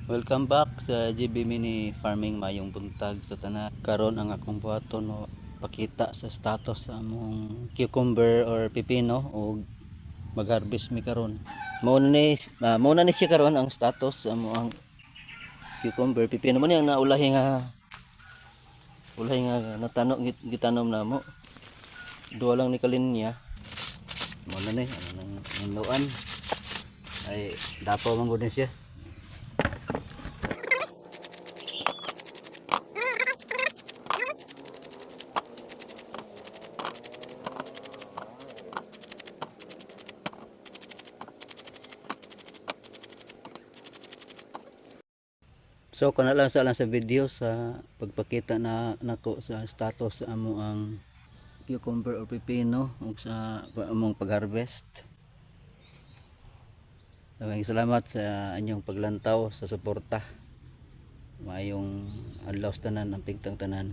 Welcome back sa GB Mini Farming. Mayong buntag sa tanan. Karon ang akong buhaton no pakita sa status sa among cucumber or pipino o mag-harvest mi karon. Mao na ni siya karon ang status sa among cucumber pipino mo ni ang ulahi nga natano gitanom namo. Duha lang ni kalinya. Mao na ni ang luan ay dapaw man gud ni siya. So kana lang sa video sa pagpakita na nako sa status sa amo ang cucumber or pipino ug sa among pag-harvest. Maraming salamat sa inyong paglantaw sa suporta. Mayong adlaw sa tanan ang pigtang tanan.